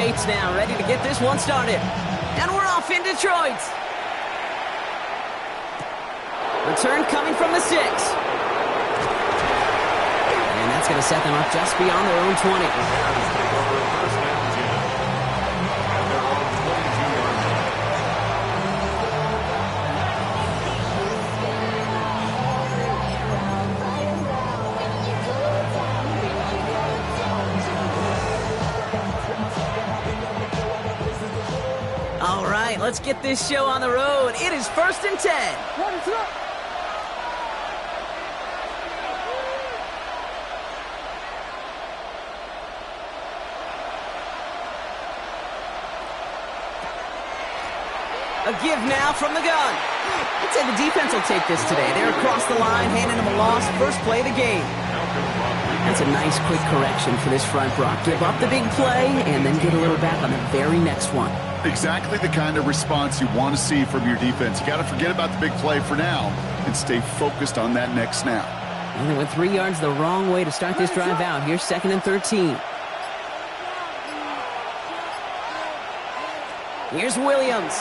waits now, ready to get this one started. And we're off in Detroit. Return coming from the 6. And that's going to set them up just beyond their own 20. All right, let's get this show on the road. It is 1st and 10. A give now from the gun. I'd say the defense will take this today. They're across the line, handing them a loss. First play of the game. That's a nice quick correction for this front, Brock. Give up the big play and then get a little back on the very next one. Exactly the kind of response you want to see from your defense. You got to forget about the big play for now and stay focused on that next snap. And they went 3 yards the wrong way to start this drive out. Here's 2nd and 13. Here's Williams.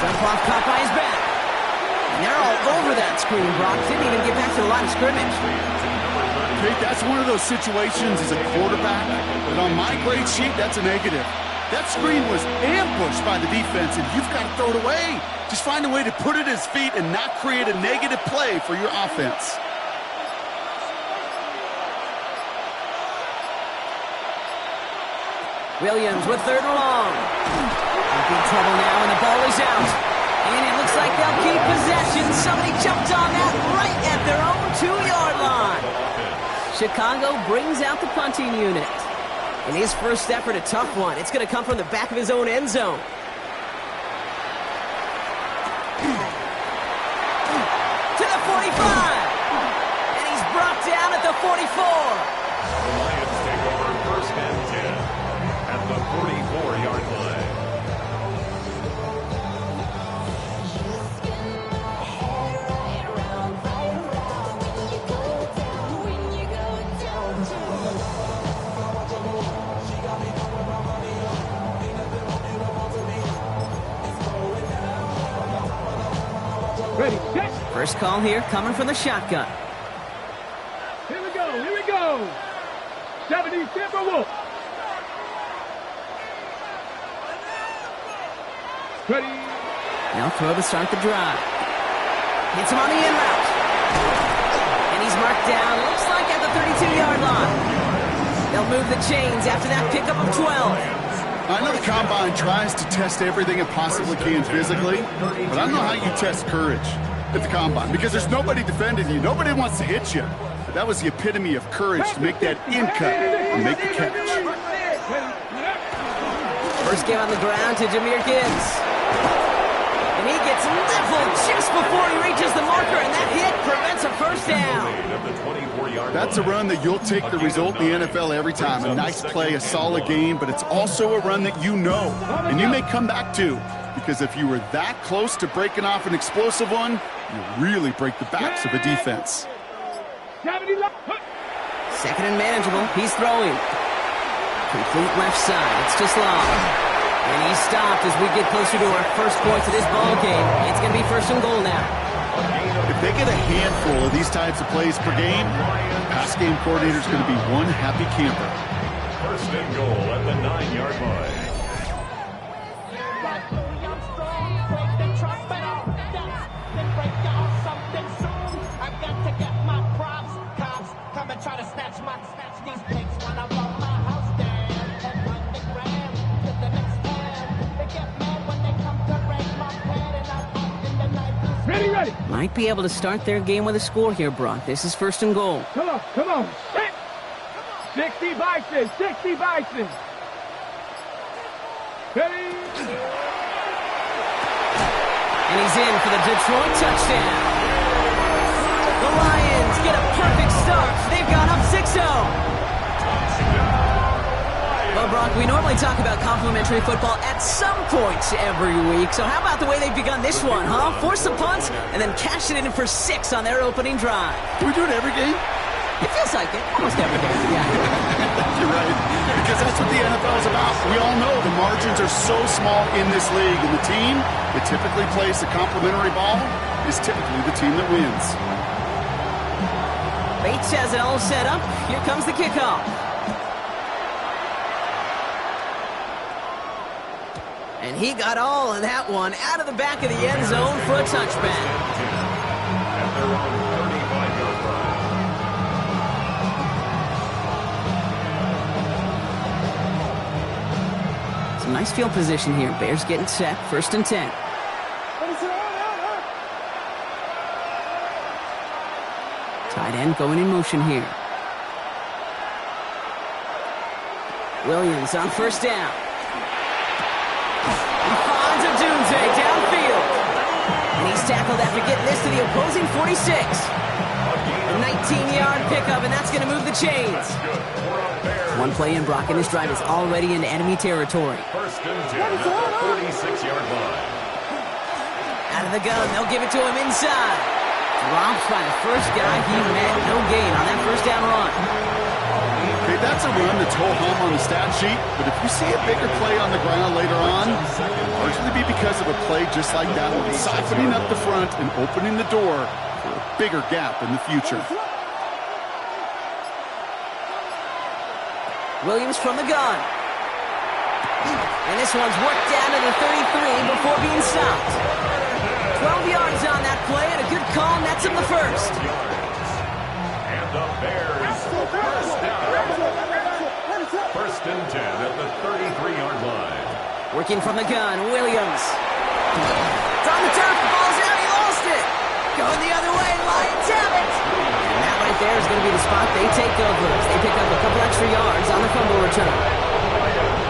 Dump off caught by his back. And they're all over that screen, Brock. Didn't even get back to the line of scrimmage. Okay, that's one of those situations as a quarterback, but on my grade sheet, that's a negative. That screen was ambushed by the defense, and you've got to throw it away. Just find a way to put it at his feet and not create a negative play for your offense. Williams with 3rd and long. In trouble now, and the ball is out. And it looks like they'll keep possession. Somebody jumped on that right at their own 2-yard line. Chicago brings out the punting unit. In his first effort, a tough one. It's going to come from the back of his own end zone. To the 45. And he's brought down at the 44. The Lions take over 1st and 10 at the 44-yard line. First call here coming from the shotgun. Here we go. 70 Timberwolves. Ready. Now throw to start the drive. Hits him on the in route. And he's marked down, looks like at the 32-yard line. They'll move the chains after that pickup of 12. I know the Combine tries to test everything it possibly can physically, but I don't know how you test courage at the Combine because there's nobody defending you. Nobody wants to hit you. But that was the epitome of courage to make that in cut and make the catch. First game on the ground to Jahmyr Gibbs. And he gets leveled just before he reaches the marker, and that hit prevents a first down. That's a run that you'll take the result in the NFL every time. A nice play, a solid game, but it's also a run that you know and you may come back to, because if you were that close to breaking off an explosive one, you really break the backs of a defense. 2nd and manageable. He's throwing. Complete left side. It's just long. And he's stopped as we get closer to our first points of this ball game. It's going to be 1st and goal now. If they get a handful of these types of plays per game, pass game coordinator's going to be one happy camper. 1st and goal at the 9-yard line. Ready. Might be able to start their game with a score here, Brock. This is 1st and goal. Come on. 60 Bison. Ready. And he's in for the Detroit touchdown. The Lions get a perfect start. They've gone up 6-0. Well, Brock, we normally talk about complimentary football at some points every week. So how about the way they've begun this one, huh? Force the punt and then cash it in for 6 on their opening drive. Do we do it every game? It feels like it almost every day. Yeah. You're right, because that's what the NFL is about. We all know the margins are so small in this league, and the team that typically plays the complimentary ball is typically the team that wins. Bates has it all set up. Here comes the kickoff. And he got all of that one out of the back of the end zone for a touchback. At their own 35-yard line. Some nice field position here. Bears getting set. 1st and 10. Tight end going in motion here. Williams on 1st down. He finds a Doomsday downfield. And he's tackled after getting this to the opposing 46. A 19-yard pickup, and that's going to move the chains. One play in, Brock, and this drive is already in enemy territory. 1st and 10 at the 36-yard line. Out of the gun, they'll give it to him inside. Drops by the first guy he met. No gain on that 1st down run. Okay, that's a run that's ho-hum on the stat sheet, but if you see a bigger play on the ground later on, it'll largely be because of a play just like that one, softening up the front and opening the door for a bigger gap in the future. Williams from the gun. And this one's worked down to the 33 before being stopped. 12 yards on that play, and a good call nets him the 1st. And the Bears, 1st down. 1st and 10 at the 33-yard line. Working from the gun, Williams. It's on the turf, the ball's out, he lost it. Going the other way, Lions have it. And that right there is going to be the spot they take over. They pick up a couple extra yards on the fumble return.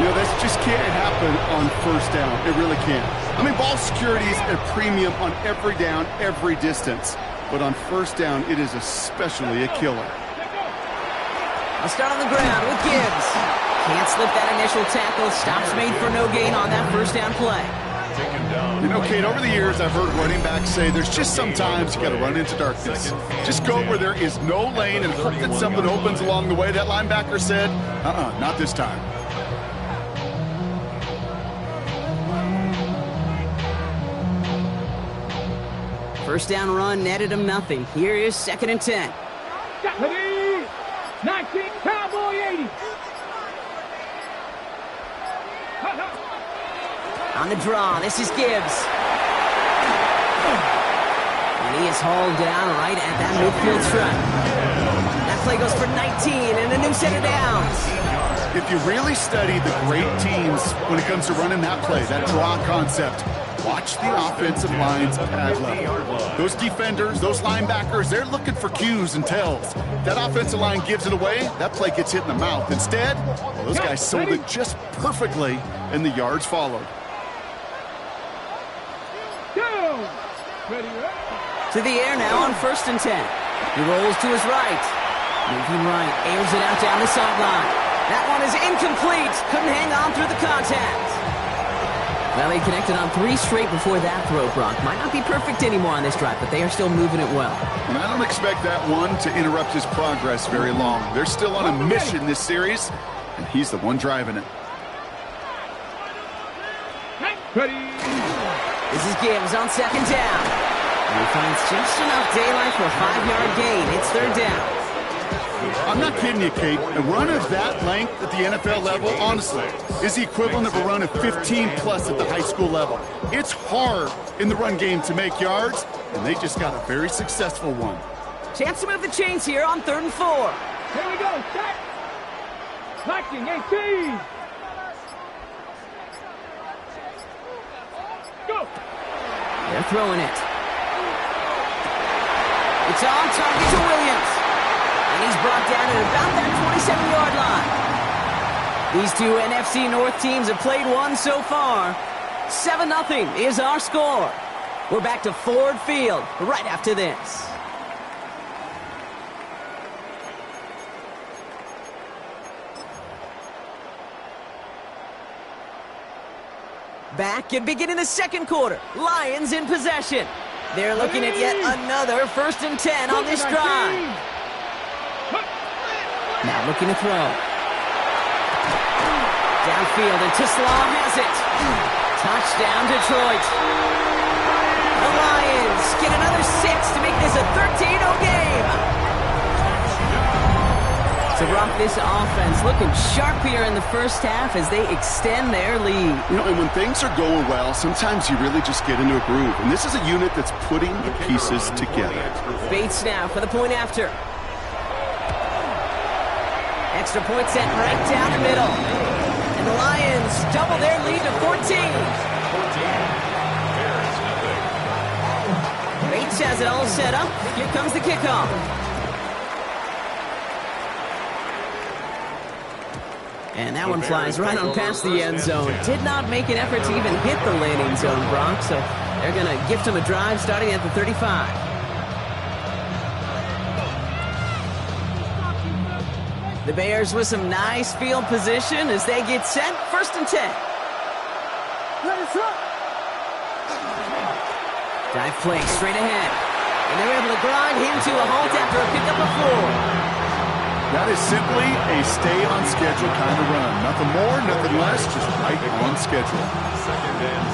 You know, this just can't happen on 1st down. It really can't. I mean, ball security is a premium on every down, every distance. But on 1st down, it is especially a killer. I'll start on the ground with Gibbs. Can't slip that initial tackle. Stops made for no gain on that 1st down play. You know, Kate, over the years, I've heard running backs say there's just sometimes you got to run into darkness. Just go where there is no lane and hope that something opens along the way. That linebacker said, not this time. First down run netted him nothing. Here is 2nd and 10. 19, Cowboy 80. On the draw, this is Gibbs. And he is hauled down right at that midfield stripe. That play goes for 19 and a new set of downs. If you really study the great teams when it comes to running that play, that draw concept, watch the offensive line's pad level. Those defenders, those linebackers, they're looking for cues and tells. That offensive line gives it away, that play gets hit in the mouth. Instead, well, those guys sold it just perfectly, and the yards followed. To the air now on 1st and 10. He rolls to his right. Moving right, airs it out down the sideline. That one is incomplete. Couldn't hang on through the contact. Well, he connected on 3 straight before that throw, Brock. Might not be perfect anymore on this drive, but they are still moving it well. And I don't expect that one to interrupt his progress very long. They're still on a mission this series, and he's the one driving it. This is Gibbs on 2nd down. And he finds just enough daylight for a 5-yard gain. It's 3rd down. I'm not kidding you, Kate. A run of that length at the NFL level, honestly, is the equivalent of a run of 15-plus at the high school level. It's hard in the run game to make yards, and they just got a very successful one. Chance to move the chains here on 3rd and 4. Here we go, set. Blocking 18. Go. They're throwing it. It's on target to Williams. And he's brought down at about that 27-yard line. These two NFC North teams have played one so far. 7-0 is our score. We're back to Ford Field right after this. Back and beginning the 2nd quarter. Lions in possession. They're looking at yet another 1st and 10 on this drive. Now looking to throw. Downfield, and Tisslaw has it. Touchdown, Detroit. The Lions get another 6 to make this a 13-0 game. To rock this offense, looking sharp here in the first half as they extend their lead. You know, and when things are going well, sometimes you really just get into a groove. And this is a unit that's putting the pieces together. Bates now for the point after. Extra point set right down the middle. And the Lions double their lead to 14. Bates has it all set up. Here comes the kickoff. And that one flies right on past the end zone. Did not make an effort to even hit the landing zone, Brock. So they're going to gift him a drive starting at the 35. The Bears with some nice field position as they get set. 1st and 10. Dive play straight ahead. And they're able to grind him to a halt after a pickup of 4. That is simply a stay-on-schedule kind of run. Nothing more, nothing less, just right on schedule. 2nd and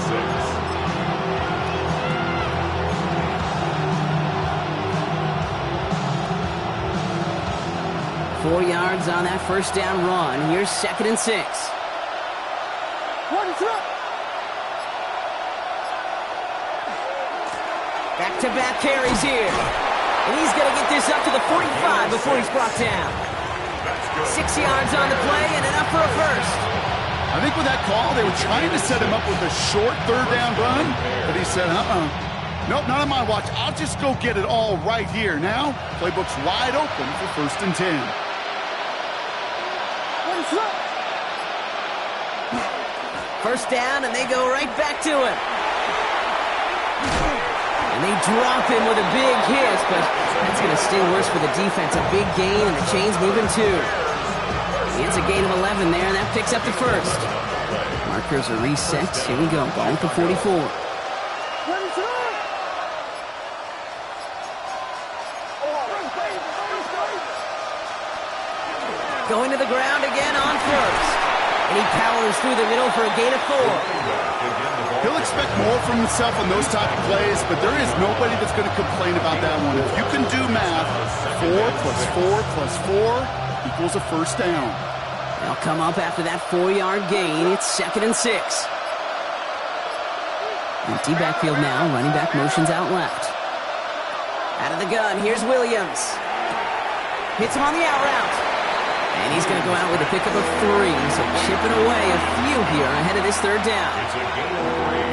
6. 4 yards on that first down run. Here's 2nd and 6. Back-to-back carries here. And he's going to get this up to the 45 before he's brought down. 6 yards on the play and enough for a first. I think with that call, they were trying to set him up with a short 3rd down run, but he said, nope, not on my watch. I'll just go get it all right here. Now, playbook's wide open for 1st and 10. First down, and they go right back to it. And they drop him with a big hit, but that's going to sting worse for the defense. A big gain, and the chain's moving too. It's a gain of 11 there, and that picks up the first. Markers are reset. Here we go. Ball at the 44. Going to the ground again on 1st. And he powers through the middle for a gain of 4. He'll expect more from himself on those type of plays, but there is nobody that's going to complain about that one. If you can do math, 4 plus 4 plus 4 equals a first down. They'll come up after that 4-yard gain. It's 2nd and 6. Empty backfield now. Running back motions out left. Out of the gun. Here's Williams. Hits him on the out route. And he's going to go out with a pickup of 3. So chipping away a few here ahead of this 3rd down.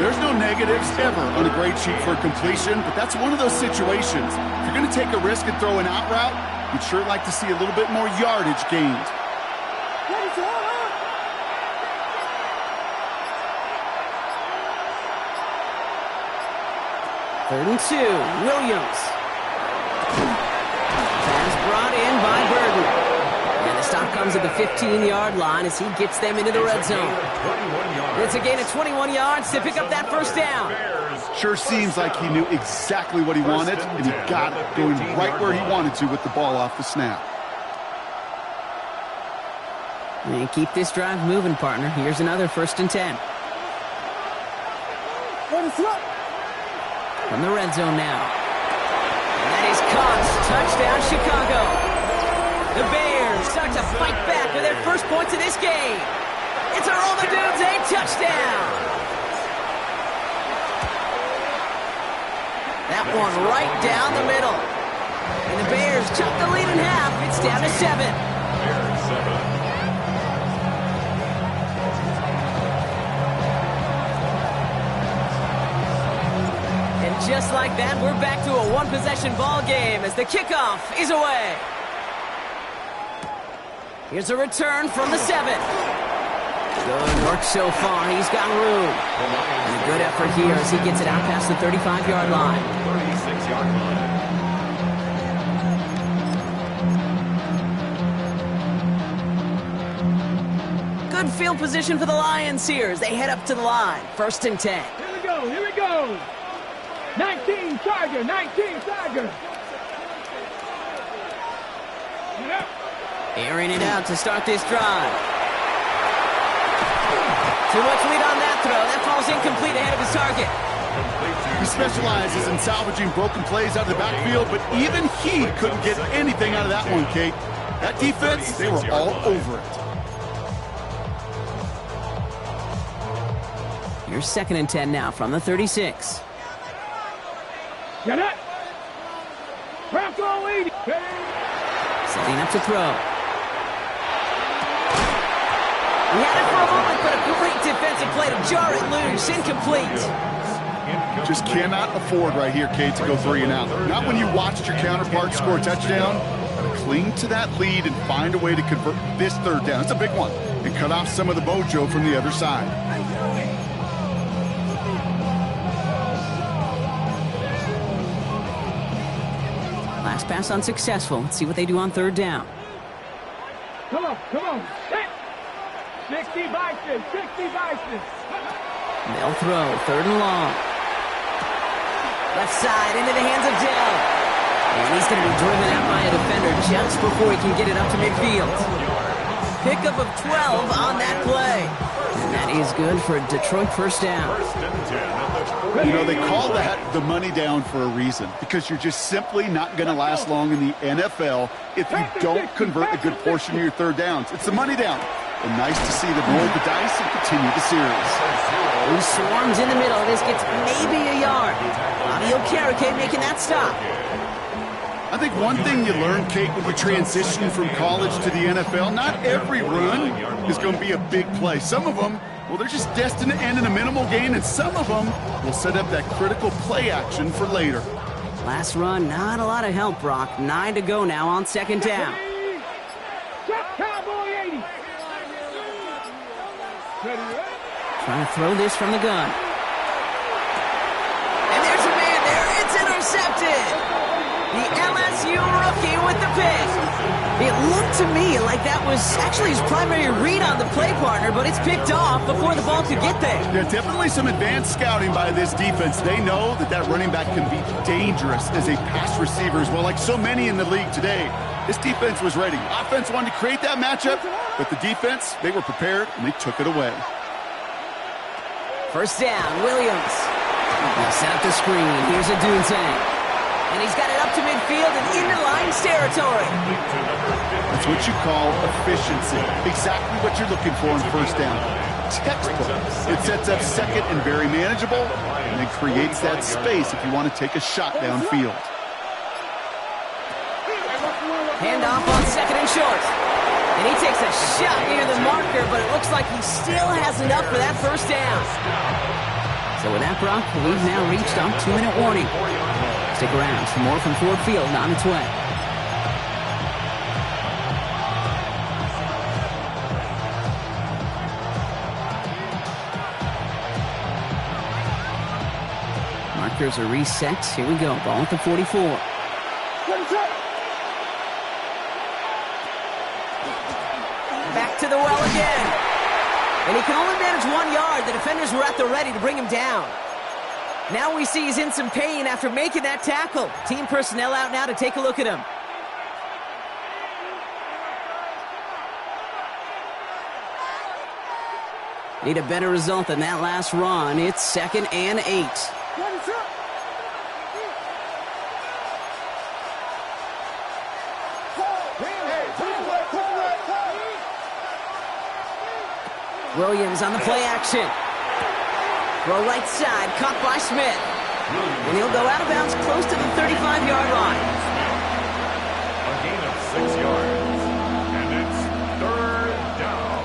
There's no negatives ever on a grade sheet for a completion, but that's one of those situations. If you're going to take a risk and throw an out route, you'd sure like to see a little bit more yardage gained. 3rd and 2. Williams. Pass brought in by Burden. And the stop comes at the 15-yard line as he gets them into the red zone. It's a gain of 21 yards to pick up that first down. Sure seems like he knew exactly what he wanted, and he got it going right where he wanted to with the ball off the snap. And keep this drive moving, partner. Here's another 1st and 10. From the red zone now. And that is caught. Touchdown, Chicago. The Bears start to fight back with their first points of this game. It's a roll the dudes, a touchdown. That one right down the middle. And the Bears chop the lead in half. It's down to 7. Bears 7. Just like that, we're back to a one-possession ball game as the kickoff is away. Here's a return from the 7. Good work so far. He's got room. And a good effort here as he gets it out past the 35-yard line. 36-yard line. Good field position for the Lions here as they head up to the line. 1st and 10. Here we go, here we go. 19 Tiger, 19 Tiger. Airing it out to start this drive. Too much lead on that throw. That falls incomplete ahead of his target. He specializes in salvaging broken plays out of the backfield, but even he couldn't get anything out of that one, Kate. That defense, they were all over it. Here's 2nd and 10 now from the 36. Get it. Bronco lead. Setting up to throw. He had it for a moment, but a great defensive play to jar it loose. Incomplete. Just cannot afford right here, Kate, to go 3 and out. Not when you watched your counterpart score a touchdown. Cling to that lead and find a way to convert this 3rd down. It's a big one. And cut off some of the mojo from the other side. Last pass unsuccessful. Let's see what they do on 3rd down. Come on, come on. 60 Bison, 60 Bison. They'll throw 3rd and long. Left side into the hands of Dell. And he's going to be driven out by a defender just before he can get it up to midfield. Pickup of 12 on that play. And that is good for a Detroit 1st down. You know, they call that the money down for a reason, because you're just simply not going to last long in the NFL if you don't convert a good portion of your 3rd downs. It's the money down. And nice to see them roll the dice and continue the series. Who swarms in the middle. This gets maybe a yard. Audio Carrique making that stop. I think one thing you learn, Kate, when you transition from college to the NFL, not every run is going to be a big play. Some of them, well, they're just destined to end in a minimal gain, and some of them will set up that critical play action for later. Last run, not a lot of help, Brock. 9 to go now on 2nd down. Cowboy 80. Trying to throw this from the gun. And there's a man there. It's intercepted. The LSU rookie with the pick. It looked to me like that was actually his primary read on the play partner, but it's picked off before the ball could get there. Yeah, definitely some advanced scouting by this defense. They know that that running back can be dangerous as a pass receiver as well, like so many in the league today. This defense was ready. Offense wanted to create that matchup, but the defense, they were prepared, and they took it away. 1st down, Williams. They'll set up the screen. Here's a Dunte. And he's got it up to midfield and into Lions territory. That's what you call efficiency. Exactly what you're looking for in 1st down. Textbook. It sets up 2nd and very manageable, and it creates that space if you want to take a shot downfield. Handoff on 2nd and short. And he takes a shot near the marker, but it looks like he still has enough for that 1st down. So with that, Brock, we've now reached our 2-minute warning. Stick around for more from Ford Field on its way. Markers are reset. Here we go. Ball at the 44. Back to the well again. And he can only manage 1 yard. The defenders were at the ready to bring him down. Now we see he's in some pain after making that tackle. Team personnel out now to take a look at him. Need a better result than that last run. It's 2nd and 8. Williams on the play action. Throw right side, caught by Smith. And he'll go out of bounds close to the 35-yard line. A gain of 6 yards. And it's 3rd down.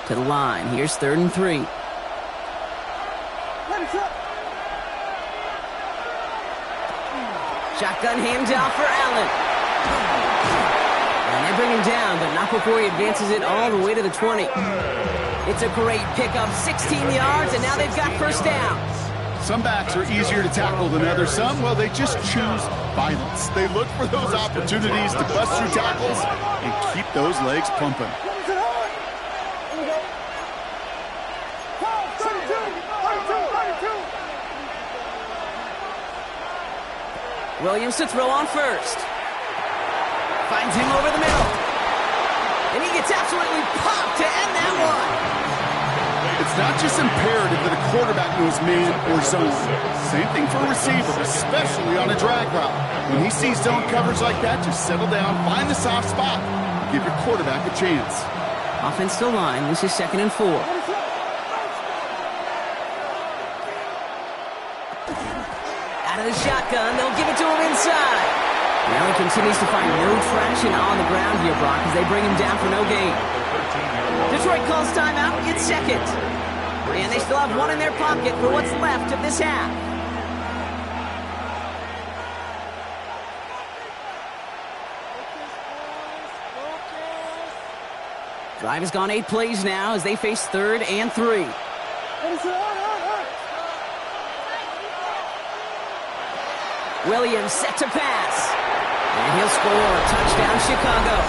To the line. Here's 3rd and 3. Shotgun handoff for Allen. And they bring him down, but not before he advances it all the way to the 20. It's a great pickup, 16 yards, and now they've got 1st down. Some backs are easier to tackle than others. Some, well, they just choose violence. They look for those opportunities to bust through tackles and keep those legs pumping. Williams to throw on first. Finds him over the middle. And he gets absolutely popped to end that one. It's not just imperative that a quarterback knows man or zone. Same thing for a receiver, especially on a drag route. When he sees zone coverage like that, just settle down, find the soft spot, and give your quarterback a chance. Offense still line. This is 2nd and 4. Out of the shotgun, they'll give it to him inside. Now he continues to find no traction on the ground here, Brock, as they bring him down for no gain. Detroit calls timeout. It's 2nd. And they still have one in their pocket for what's left of this half. Drive has gone 8 plays now as they face 3rd and 3. Williams set to pass. And he'll score. Touchdown, Chicago.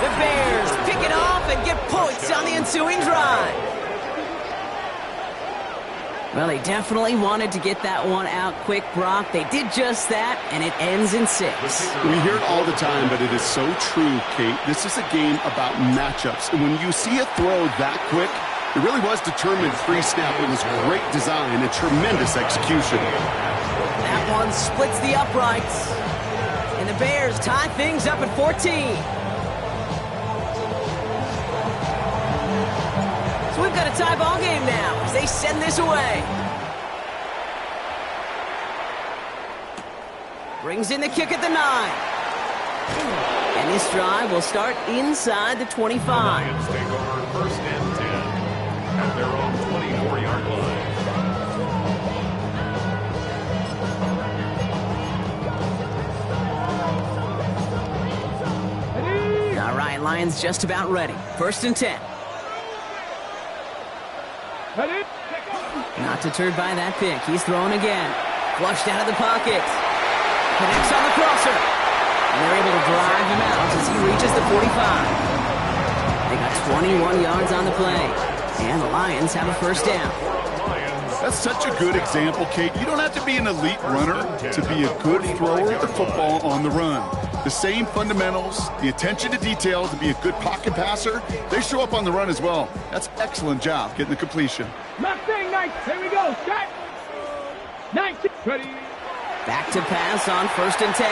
The Bears pick it off and get points on the ensuing drive. Well, they definitely wanted to get that one out quick, Brock. They did just that, and it ends in 6. We hear it all the time, but it is so true, Kate. This is a game about matchups. And when you see a throw that quick, it really was determined pre-snap. It was great design and tremendous execution. That one splits the uprights. And the Bears tie things up at 14. So we've got a tie ball game now as they send this away. Brings in the kick at the 9. And this drive will start inside the 25. Lions take over 1st and 10 at their own 24-yard line. All right, Lions just about ready. 1st and 10. Not deterred by that pick. He's thrown again. Flushed out of the pocket. Connects on the crosser. And they're able to drive him out as he reaches the 45. They got 21 yards on the play. And the Lions have a 1st down. That's such a good example, Kate. You don't have to be an elite runner to be a good thrower of the football on the run. The same fundamentals, the attention to detail to be a good pocket passer, they show up on the run as well. That's excellent job getting the completion. Mustang, nice. Here we go. Start. 19. Ready. Back to pass on 1st and 10.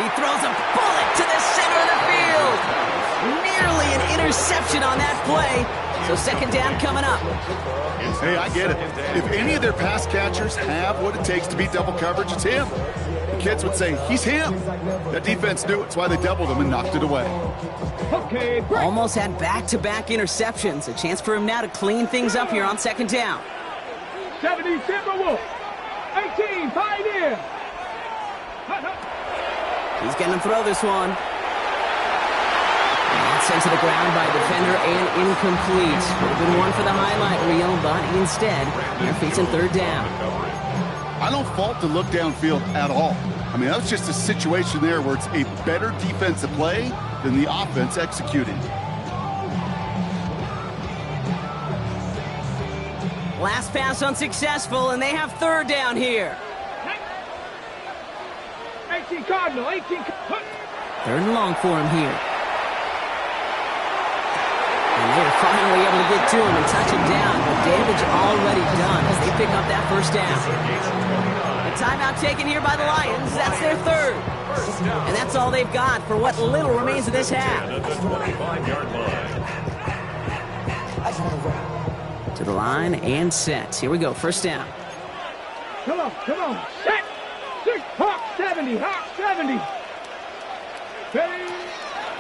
He throws a bullet to the center of the field. Nearly an interception on that play. So 2nd down coming up. Hey, I get it. If any of their pass catchers have what it takes to beat double coverage, it's him. The kids would say, he's him. That defense knew it. That's why they doubled him and knocked it away. Okay, break. Almost had back-to-back interceptions. A chance for him now to clean things up here on 2nd down. 70 Timberwolves. 18 Pioneer. He's going to throw this one. And sent to the ground by a defender and incomplete. Would have been one for the highlight reel, but instead, they're facing 3rd down. I don't fault the look downfield at all. I mean, that was just a situation there where it's a better defensive play than the offense executing. Last pass unsuccessful, and they have 3rd down here. 18 Cardinal. 18. 3rd and long for him here. And they are finally able to get to him and touch him down, but damage already done as they pick up that 1st down. A timeout taken here by the Lions. That's their 3rd. And that's all they've got for what little remains of this half. At the 25-yard line. To the line and set. Here we go. 1st down. Come on. Set. 6. Hawk 70. Hawk 70. Ready.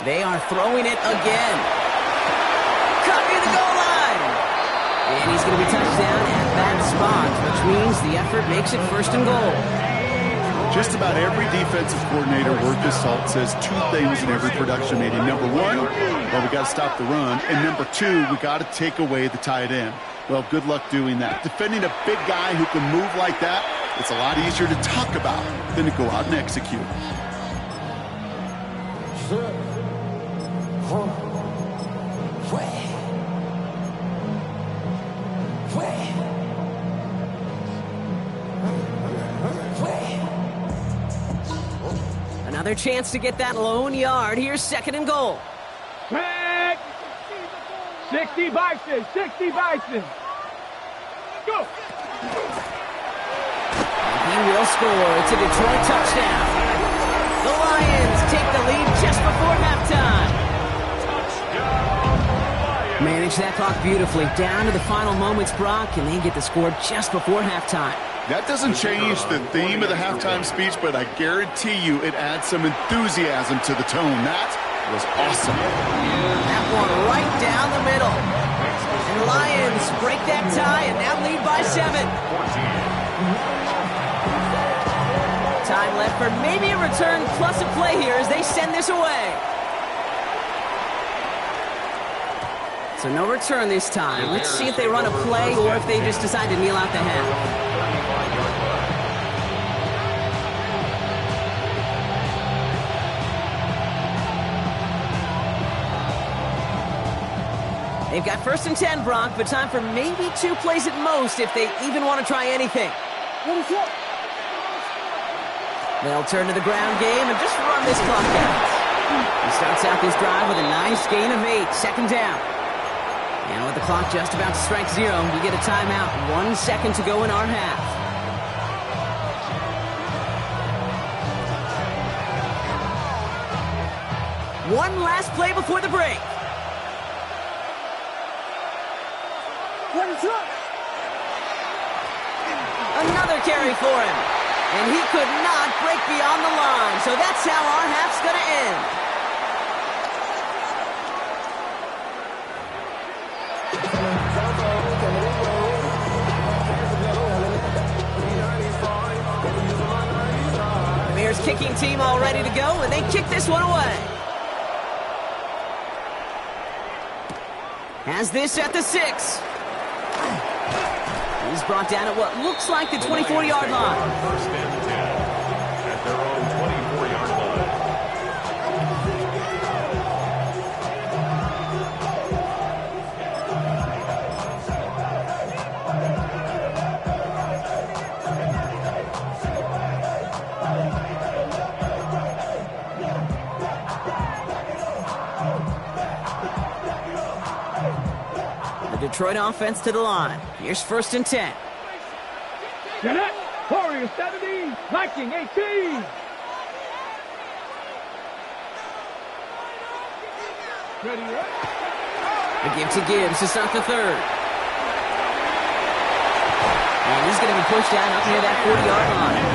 They are throwing it again. Cut near the goal line. And he's going to be touched down at that spot, which means the effort makes it 1st and goal. Just about every defensive coordinator worth his salt says 2 things in every production meeting. Number 1, well, we got to stop the run. And number 2, we got to take away the tight end. Well, good luck doing that. Defending a big guy who can move like that, it's a lot easier to talk about than to go out and execute. Another chance to get that lone yard. Here's 2nd and goal. Back. 60 Bison. 60 Bison. Go. He will score. It's a Detroit touchdown. The Lions take the lead just before halftime. Manage that clock beautifully. Down to the final moments, Brock, and they get the score just before halftime. That doesn't change the theme of the halftime speech, but I guarantee you it adds some enthusiasm to the tone. That was awesome. That one right down the middle. And the Lions break that tie and now lead by 7. Time left for maybe a return plus a play here as they send this away. So no return this time. Let's see if they run a play or if they just decide to kneel out the half. They've got 1st and 10, Brock, but time for maybe 2 plays at most if they even want to try anything. They'll turn to the ground game and just run this clock out. He starts out this drive with a nice gain of 8, 2nd down. And with the clock just about to strike 0, we get a timeout. 1 second to go in our half. One last play before the break. Another carry for him. And he could not break beyond the line. So that's how our half's going to end. The Bears kicking team all ready to go, and they kick this one away. Has this at the 6. He's brought down at what looks like the 24-yard line. 1st and 10 at their own 24-yard line. Detroit offense to the line. Here's 1st and 10. Cadet, Warriors 70, Viking 18. Ready, right? The give to Gibbs to start the 3rd. And he's going to be pushed down up near that 40-yard line.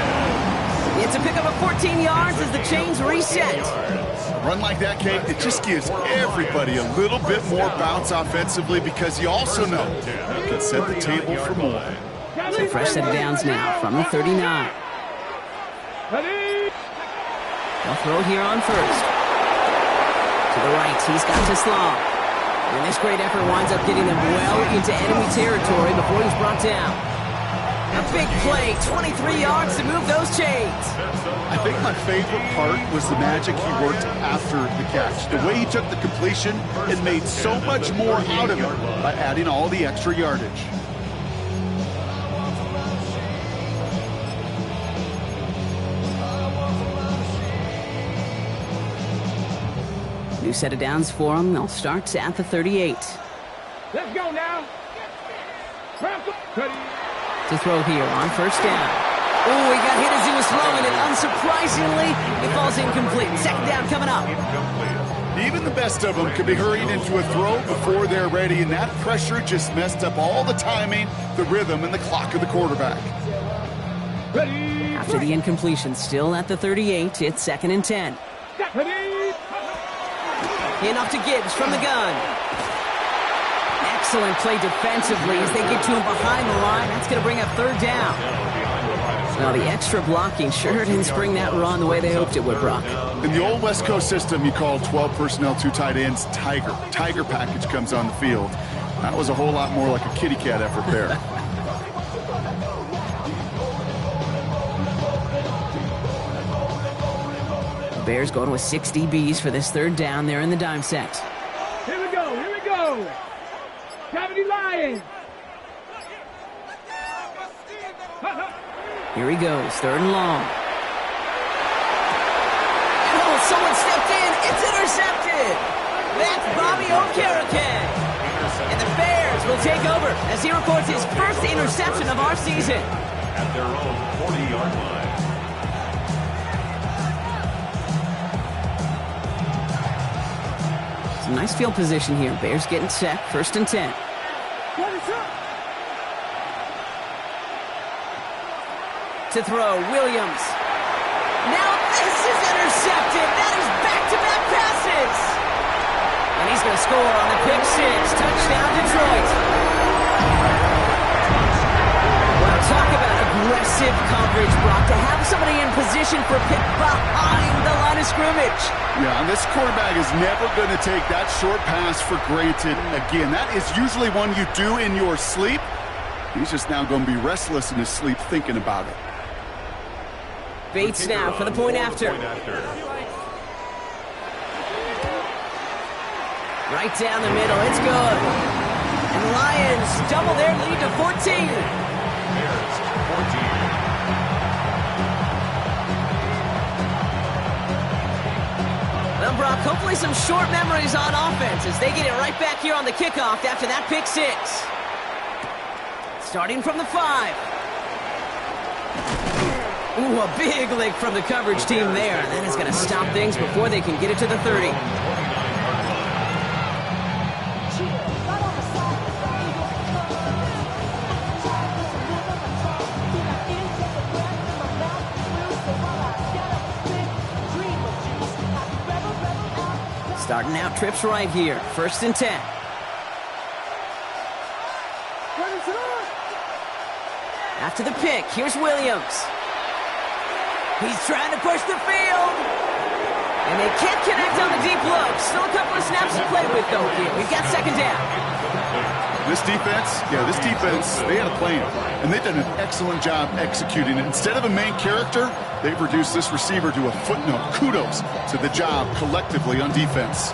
It's a pickup of 14 yards as the chains reset. A run like that, Kate, it just gives everybody a little bit more bounce offensively because you also know you can set the table for more. So fresh set of downs now from the 39. They'll throw it here on 1st. To the right, he's got to Sloan. And this great effort winds up getting them well into enemy territory before he's brought down. A big play, 23 yards to move those chains. I think my favorite part was the magic he worked after the catch. The way he took the completion and made so much more out of it by adding all the extra yardage. New set of downs for them. They'll start at the 38. Let's go now. To throw here on 1st down. Oh, he got hit as he was throwing, and unsurprisingly, it falls incomplete. 2nd down coming up. Even the best of them could be hurried into a throw before they're ready, and that pressure just messed up all the timing, the rhythm, and the clock of the quarterback. After the incompletion, still at the 38, it's 2nd and 10. In off to Gibbs from the gun. Excellent play defensively as they get to him behind the line. That's going to bring up 3rd down. Now the extra blocking sure didn't spring that run the way they hoped it would, Brock. In the old West Coast system, you call 12 personnel, 2 tight ends, Tiger. Tiger package comes on the field. That was a whole lot more like a kitty cat effort there. The Bears go to a 6 DBs for this 3rd down there in the dime set. Here we go, here we go. Gravity Lions. Here he goes, 3rd and long. It's intercepted. That's Bobby Okereke. And the Bears will take over as he records his first interception of our season. At their own 40-yard line. Some nice field position here. Bears getting set. 1st and 10. To throw, Williams. Now this is intercepted. That is back-to-back passes. And he's going to score on the pick six. Touchdown, Detroit. Well, talk about aggressive coverage, Brock. To have somebody in position for a pick behind the line of scrimmage. Yeah, and this quarterback is never going to take that short pass for granted again. That is usually one you do in your sleep. He's just now going to be restless in his sleep thinking about it. Bates now for the point after. Right down the middle. It's good. And the Lions double their lead to 14. Bears 14. Well, Brock, hopefully some short memories on offense as they get it right back here on the kickoff after that pick six. Starting from the 5. Ooh, a big lick from the coverage team there. And that is going to stop things before they can get it to the 30. Starting out trips right here. 1st and 10. After the pick, here's Williams. He's trying to push the field. And they can't connect on the deep look. Still a couple of snaps to play with, though, here. We've got 2nd down. This defense, they had a plan. And they've done an excellent job executing it. Instead of a main character, they've reduced this receiver to a footnote. Kudos to the job collectively on defense.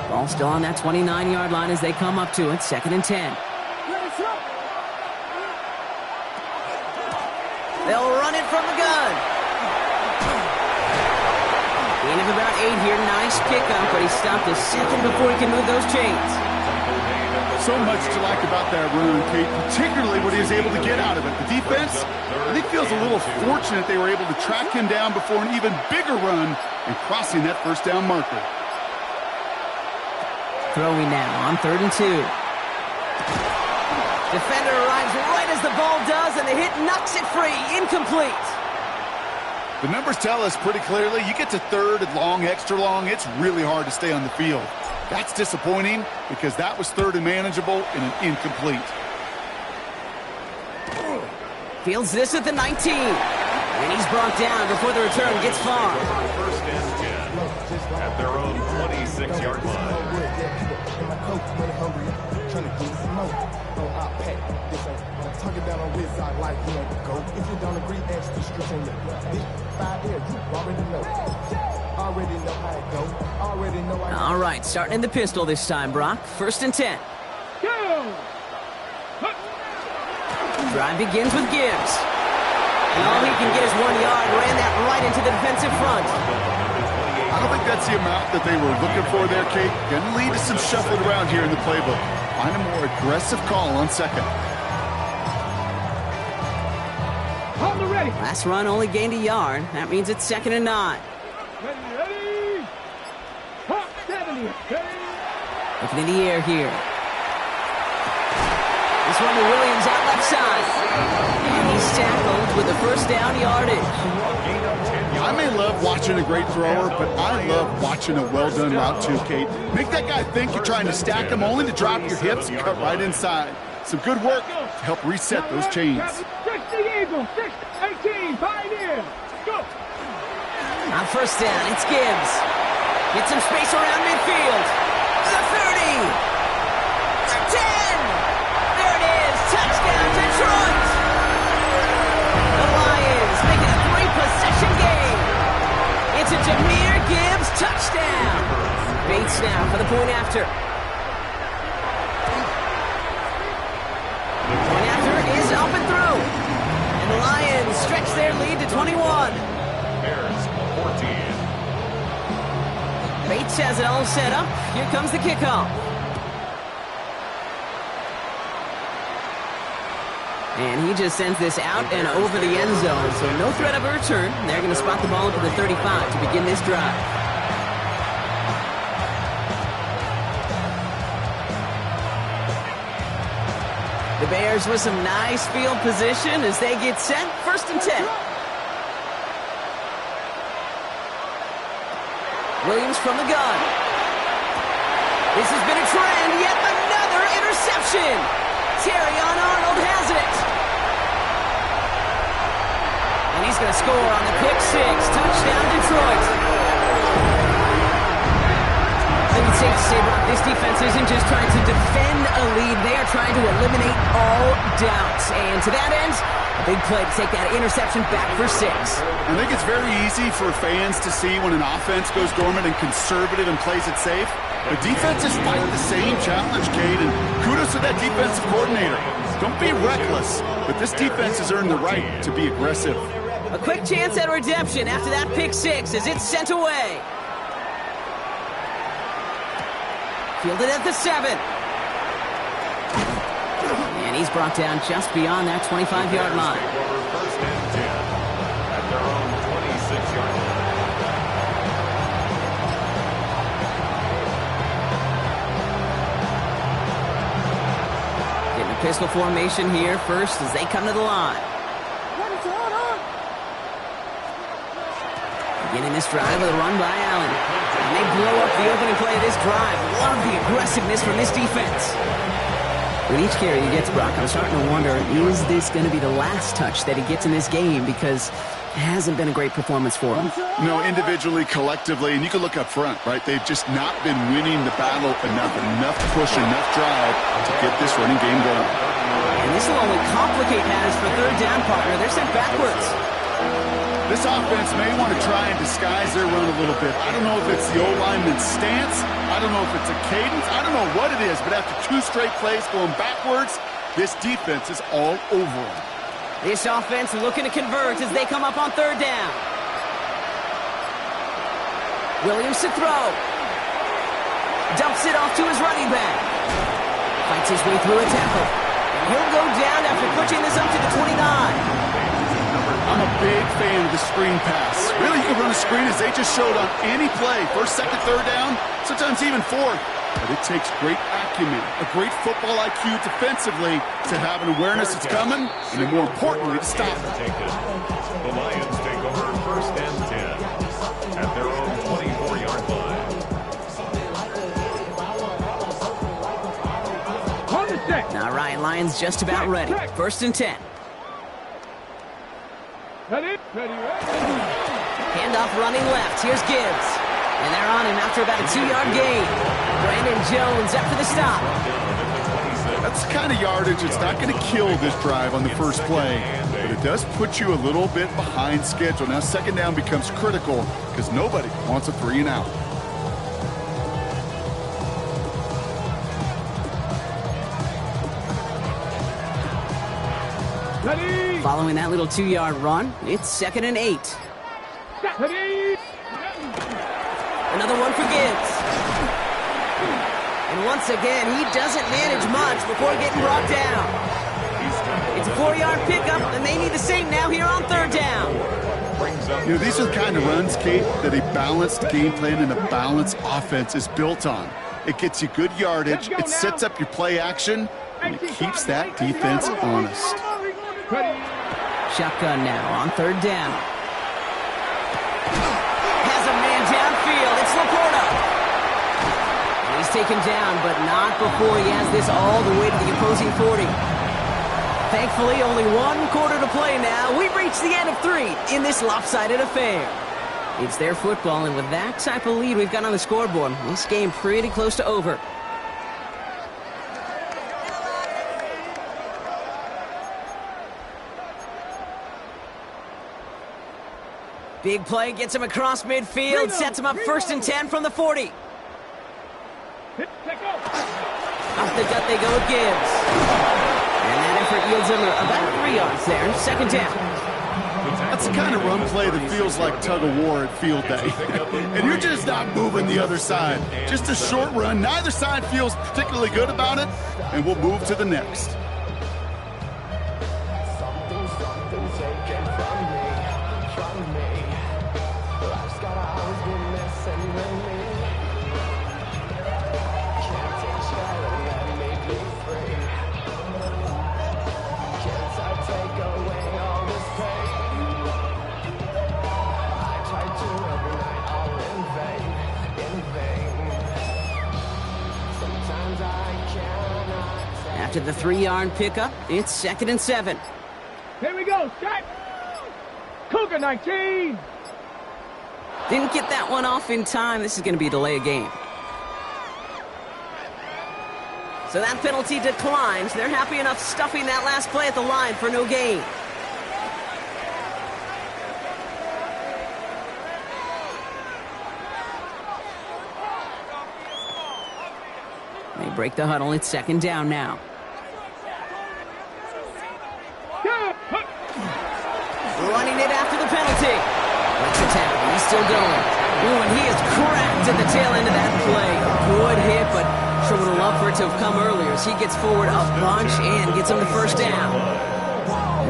Ball still on that 29-yard line as they come up to it. 2nd and 10. They'll run it from the gun. Gain of about 8 here. Nice pickup, but he stopped a second before he can move those chains. So much to like about that run, Kate, particularly what he was able to get out of it. The defense, I think, feels a little fortunate they were able to track him down before an even bigger run and crossing that 1st down marker. Throwing now on 3rd and 2. Defender arrives right as the ball does, and the hit knocks it free. Incomplete. The numbers tell us pretty clearly, you get to 3rd and long, extra long, it's really hard to stay on the field. That's disappointing because that was 3rd and manageable and an incomplete. Fields this at the 19. And he's brought down before the return gets far. 1st and 10 at their own 26-yard line. All right, starting in the pistol this time, Brock. 1st and 10. Drive begins with Gibbs. And all he can get is 1 yard. Ran that right into the defensive front. I don't think that's the amount that they were looking for there, Kate. Going to lead to some shuffling around here in the playbook. Find a more aggressive call on 2nd. Last run only gained a yard. That means it's 2nd and 9. Ready. Hot 70. Looking in the air here. This one to Williams out left side. And he's tackled with the 1st down yardage. I may love watching a great thrower, but I love watching a well-done route too, Kate. Make that guy think you're trying to stack him only to drop your hips and cut right inside. Some good work to help reset those chains. 60 Eagles, 18, Pioneer. Go. On 1st down, it's Gibbs. Get some space around midfield. The 30. The 10. There it is. Touchdown, Detroit. The Lions make it a 3-possession game. It's a Jahmyr Gibbs touchdown. Bates now for the point after. The point after is up and through. And the Lions stretch their lead to 24. 21. Bears 14. Bates has it all set up. Here comes the kickoff. And he just sends this out and over the end zone, so no threat of a return. They're going to spot the ball up to the 35 to begin this drive. The Bears with some nice field position as they get set. 1st and 10. Williams from the gun. This has been a trend. Yet another interception. Terrion Arnold has it. And he's going to score on the pick six. Touchdown, Detroit. I think it's safe to say, Brock, this defense isn't just trying to defend a lead. They are trying to eliminate all doubts. And to that end, a big play to take that interception back for 6. I think it's very easy for fans to see when an offense goes dormant and conservative and plays it safe. But defenses fight the same challenge, Cade, and kudos to that defensive coordinator. Don't be reckless, but this defense has earned the right to be aggressive. A quick chance at redemption after that pick six as it's sent away. Fielded at the 7. And he's brought down just beyond that 25-yard line. 1st and 10 at their own 26-yard line. Getting a pistol formation here first as they come to the line. Beginning this drive with a run by Allen. And they blow up the opening play of this drive. Love the aggressiveness from this defense. With each carry he gets, Brock, I'm starting to wonder, is this going to be the last touch that he gets in this game? Because it hasn't been a great performance for him. No, individually, collectively, and you can look up front, right? They've just not been winning the battle enough push, enough drive to get this running game going. And this will only complicate matters for 3rd down, partner. They're sent backwards. This offense may want to try and disguise their run a little bit. I don't know if it's the O-lineman's stance. I don't know if it's a cadence. I don't know what it is, but after 2 straight plays going backwards, this defense is all over them. This offense looking to convert as they come up on 3rd down. Williams to throw. Dumps it off to his running back. Fights his way through a tackle. And he'll go down after pushing this up to the 29. I'm a big fan of the screen pass. Really, you can run a screen as they just showed on any play. 1st, 2nd, 3rd down, sometimes even 4th. But it takes great acumen, a great football IQ defensively to have an awareness it's coming, and then more importantly, to stop it. The Lions take over 1st and 10 at their own 24-yard line. On the set. Now Ryan Lyons just about ready. 1st and 10. Ready? Handoff running left. Here's Gibbs. And they're on him after about a 2-yard gain. Brandon Jones up for the stop. That's the kind of yardage it's not going to kill this drive on the first play, but it does put you a little bit behind schedule. Now 2nd down becomes critical because nobody wants a 3 and out. Ready? Following that little 2-yard run, it's 2nd and 8. Ready? Another one for Gibbs. And once again, he doesn't manage much before getting brought down. It's a 4-yard pickup, and they need the same now here on 3rd down. You know, these are the kind of runs, Kate, that a balanced game plan and a balanced offense is built on. It gets you good yardage, it sets up your play action, and it keeps that defense honest. Shotgun now on 3rd down. Has a man downfield. It's Laporta. And he's taken down, but not before he has this all the way to the opposing 40. Thankfully, only 1 quarter to play now. We've reached the end of 3 in this lopsided affair. It's their football, and with that type of lead we've got on the scoreboard, this game pretty close to over. Big play gets him across midfield, sets him up 1st and 10 from the 40. Off the gut they go with Gibbs. And that effort yields him about 3 yards there. 2nd down. The That's the kind of run play that feels like tug-of-war at field day. And you're just not moving the other side. Just a short run. Neither side feels particularly good about it, and we'll move to the next. After the 3-yard pickup, it's 2nd and 7. Here we go, set. Cougar 19. Didn't get that one off in time. This is going to be a delay of game. So that penalty declines. They're happy enough stuffing that last play at the line for no gain. They break the huddle. It's 2nd down now. Running it after the penalty. Let's attack. He's still going. Ooh, and he is cracked at the tail end of that play. Good hit, but sure would have loved for it to have come earlier as he gets forward a bunch and gets him the 1st down.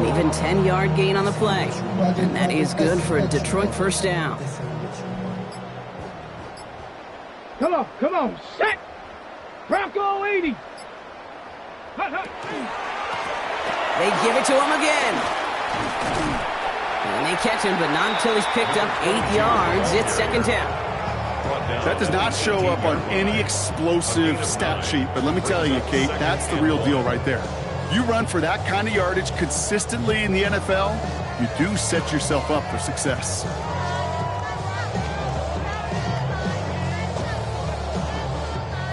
An even 10-yard gain on the play. And that is good for a Detroit 1st down. Come on, set. Bronco 80. They give it to him again. And they catch him, but not until he's picked up 8 yards. It's 2nd down. That does not show up on any explosive stat sheet, but let me tell you, Kate, that's the real deal right there. You run for that kind of yardage consistently in the NFL, you do set yourself up for success.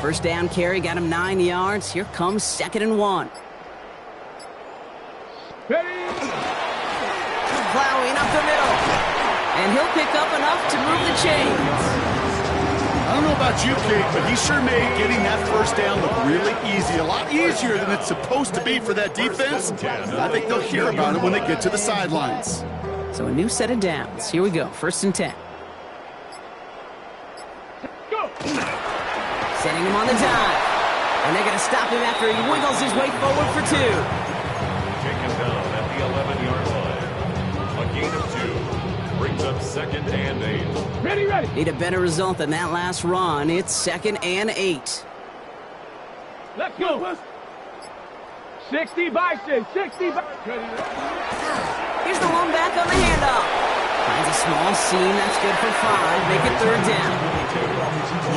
First down carry got him 9 yards. Here comes 2nd and 1. Plowing up the middle. And he'll pick up enough to move the chains. I don't know about you, Kate, but he sure made getting that 1st down look really easy. A lot easier than it's supposed to be for that defense. I think they'll hear about it when they get to the sidelines. So a new set of downs. Here we go. 1st and 10. Go. Setting him on the dive. And they're going to stop him after he wiggles his way forward for 2. Taken down at the 11-yard line. A gain of 2 brings up 2nd and 8. Ready. Need a better result than that last run. It's 2nd and 8. Let's go. 60 by 6. 60 by... Here's the one back on the handoff. Finds a small seam. That's good for 5. Make it 3rd down.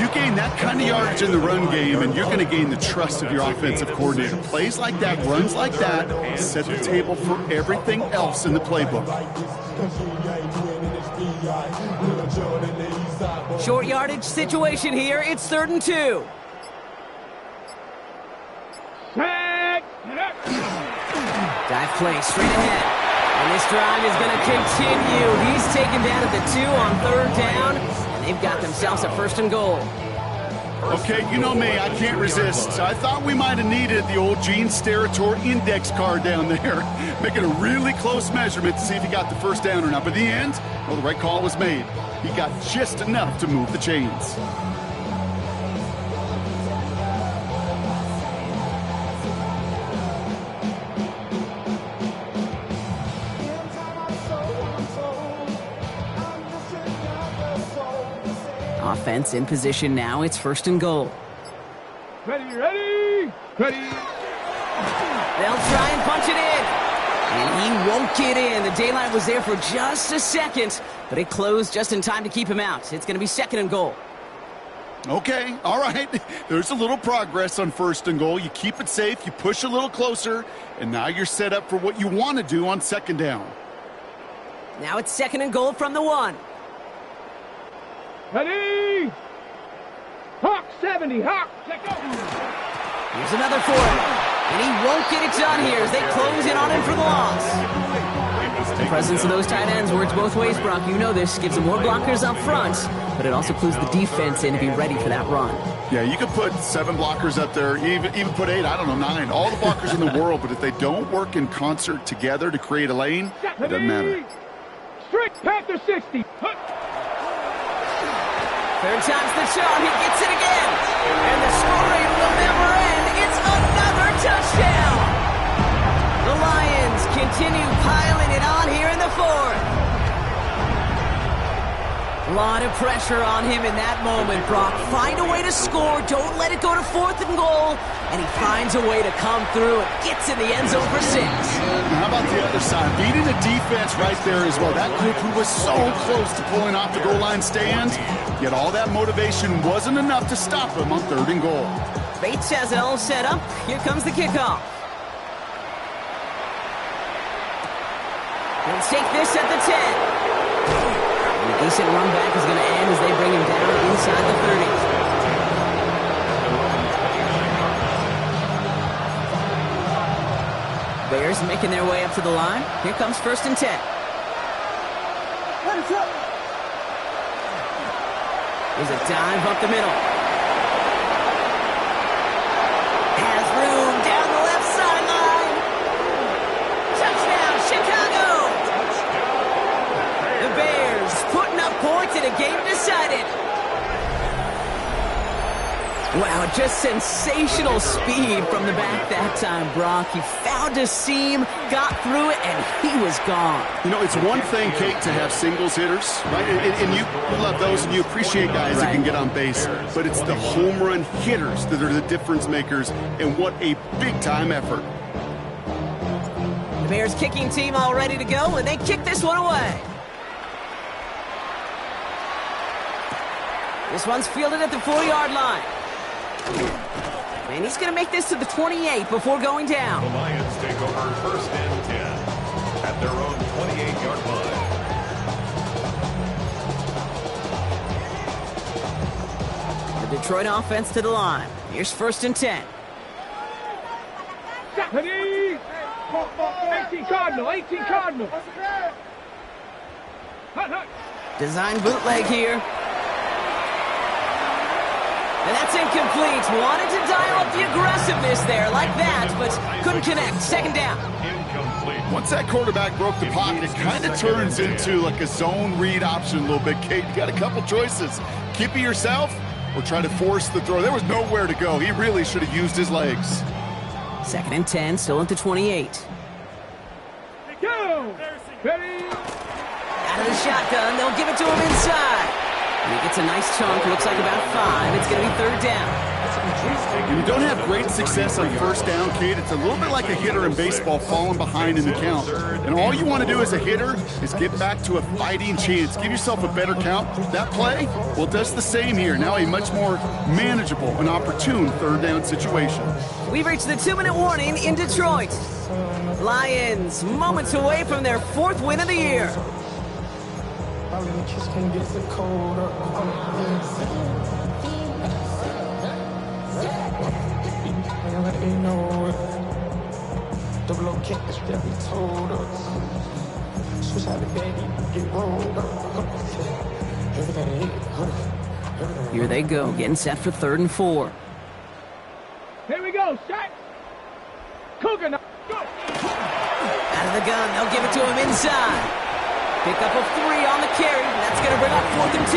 You gain that kind of yardage in the run game, and you're going to gain the trust of your offensive coordinator. Plays like that, runs like that, set the table for everything else in the playbook. Short yardage situation here. It's 3rd and 2. Dive play straight ahead. And this drive is going to continue. He's taken down at the 2 on 3rd down. And they've got themselves a 1st and goal. Okay, you know me, I can't resist. I thought we might have needed the old Gene Steratore index card down there, making a really close measurement to see if he got the 1st down or not. But in the end, well, the right call was made. He got just enough to move the chains. Offense in position now. It's 1st and goal. Ready. They'll try and punch it in. And he won't get in. The daylight was there for just a second, but it closed just in time to keep him out. It's going to be 2nd and goal. Okay, all right. There's a little progress on 1st and goal. You keep it safe, you push a little closer, and now you're set up for what you want to do on 2nd down. Now it's 2nd and goal from the 1. Ready. Hawk 70. Hawk. Check out. Here's another for him. And he won't get it done here as they close in on him for the loss. The presence of those tight ends works both ways, Brock. You know this. Gives them more blockers up front, but it also clues the defense in to be ready for that run. Yeah, you could put 7 blockers up there, even put 8, I don't know, 9. All the blockers in the world, but if they don't work in concert together to create a lane, it doesn't matter. 3, Panther 60. Third time's the charm. He gets it again. And the scoring will never end. It's another touchdown. The Lions continue piling it on here in the fourth. A lot of pressure on him in that moment, Brock. Find a way to score. Don't let it go to 4th and goal. And he finds a way to come through and gets in the end zone for 6. How about the other side? Beating the defense right there as well. That group who was so close to pulling off the goal line stand, yet all that motivation wasn't enough to stop him on 3rd and goal. Bates has it all set up. Here comes the kickoff. Let's take this at the 10. And a decent run back is going to end as they bring him down inside the 30. Bears making their way up to the line. Here comes 1st and 10. There's a dive up the middle. Has room down the left sideline. Touchdown, Chicago! The Bears putting up points in a game decided. Wow, just sensational speed from the back that time, Brock. He found a seam, got through it, and he was gone. You know, it's one thing, Kate, to have singles hitters, right? And you love those, and you appreciate guys that can get on base. But it's the home run hitters that are the difference makers, and what a big-time effort. The Bears kicking team all ready to go, and they kick this one away. This one's fielded at the 4-yard line. And he's going to make this to the 28 before going down. The Lions take over 1st and 10 at their own 28-yard line. The Detroit offense to the line. Here's 1st and 10. 18 Cardinal, 18 Cardinal. Design bootleg here. And that's incomplete. Wanted to dial up the aggressiveness there like that, but couldn't connect. 2nd down. Incomplete. Once that quarterback broke the pocket, it kind of turns into like a zone read option a little bit. Kate, you got a couple choices. Keep it yourself or try to force the throw. There was nowhere to go. He really should have used his legs. 2nd and 10, still at the 28. Go! Ready? Out of the shotgun, they'll give it to him inside. And he gets a nice chunk, looks like about 5. It's going to be 3rd down. When you don't have great success on 1st down, Kate, it's a little bit like a hitter in baseball falling behind in the count. And all you want to do as a hitter is get back to a fighting chance. Give yourself a better count. That play, well, does the same here. Now a much more manageable and opportune 3rd down situation. We've reached the 2-minute warning in Detroit. Lions moments away from their 4th win of the year. Here they go, getting set for 3rd and 4. Here we go, shot. Cougar, go. Out of the gun, they'll give it to him inside. Pick up of 3 on the carry. That's going to bring up 4th and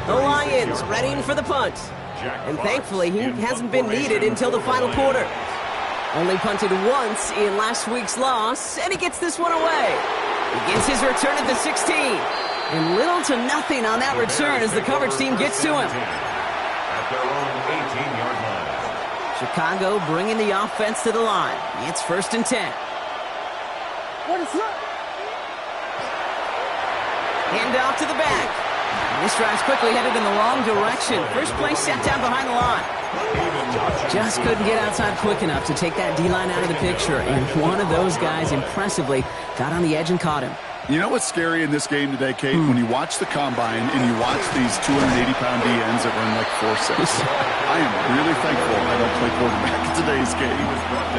2. The Lions readying for the punt. And thankfully, he hasn't been needed until the final quarter. Only punted once in last week's loss, and he gets this one away. He gets his return at the 16. And little to nothing on that return as the coverage team gets to him. At their own 18-yard line. Chicago bringing the offense to the line. It's 1st and 10. Hand off to the back. And this drive's quickly headed in the wrong direction. First play set down behind the line. Just couldn't get outside quick enough to take that D-line out of the picture. And one of those guys impressively got on the edge and caught him. You know what's scary in this game today, Kate? When you watch the combine and you watch these 280-pound DNs that run like 4.6. I am really thankful I don't play quarterback in today's game.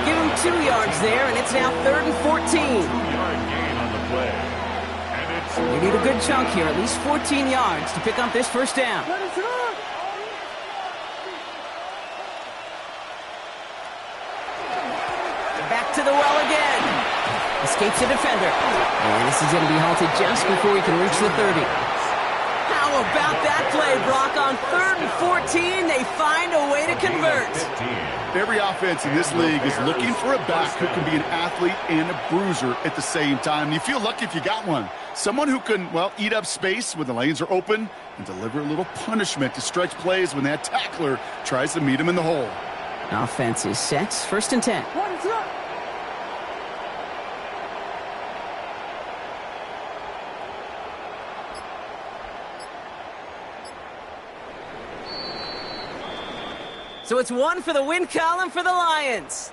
Give him 2 yards there, and it's now 3rd and 14. 2-yard gain on the play. And it's They need a good chunk here, at least 14 yards to pick up this 1st down. Back to the well again. Escapes a defender. And this is going to be halted just before he can reach the 30. How about that play, Brock? On 3rd and 14, they find a way to convert. Every offense in this league is looking for a back who can be an athlete and a bruiser at the same time. You feel lucky if you got one. Someone who can, well, eat up space when the lanes are open and deliver a little punishment to stretch plays when that tackler tries to meet him in the hole. Offense is set. 1st and 10. So it's 1 for the win column for the Lions.